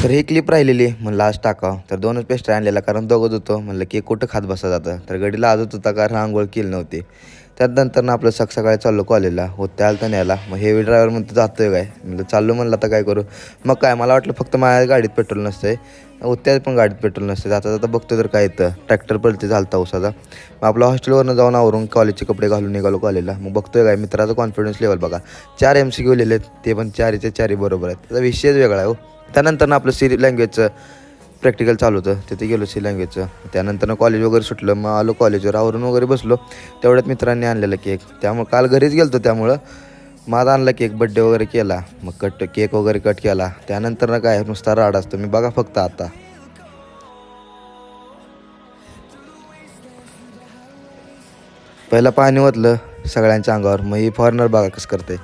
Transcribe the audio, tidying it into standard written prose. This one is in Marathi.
तर ही क्लिप राहिलेली म्हणलं आज टाकावं. तर 2च पेस्ट्री आणलेला कारण दोघंच होतो. म्हणलं केक कुठं खात बसा जातं. तर गडीला आजच होता कारण आंघोळ केली नव्हती. त्यानंतर आपलं सकाळी चाललो कॉलेजला. होते आलं तर न्यायला. मग हेवी ड्रायव्हर म्हणतो जातोय काय. म्हणलं चाललो म्हणलं आता काय करू. मग काय मला वाटलं फक्त माझ्या गाडीत पेट्रोल नसतंय. होत्या पण गाडीत पेट्रोल नसते. जाता जाता बघतो तर काय येतं. ट्रॅक्टर पळते झालता उसाचा. मग आपलं हॉस्टेलवरनं जाऊन आवरून कॉलेजचे कपडे घालून निघालो कॉलेजला. मग बघतोय काय मित्राचा कॉन्फिडन्स लेवल बघा. 4 MCQ लिहिलेत. ते पण 4चे 4 बरोबर आहेत. त्याचा विषयच वेगळा आहे हो. त्यानंतर आपलं सी लँग्वेजचं प्रॅक्टिकल चालू होतं. तिथे गेलो सी लँग्वेजचं. त्यानंतर कॉलेज वगैरे सुटलं. मग आलो कॉलेजवर आवरून वगैरे बसलो. तेवढ्यात मित्रांनी आणलेला केक. त्यामुळे काल घरीच गेलो होतो त्यामुळं माझा आणला केक. बड्डे वगैरे केला. मग केक वगैरे कट केला. त्यानंतर काय नुसता राड असतो. मी बघा फक्त आता पहिलं पाणी ओतलं सगळ्यांच्या अंगावर. मग ही फॉरनर बघा कसं करते.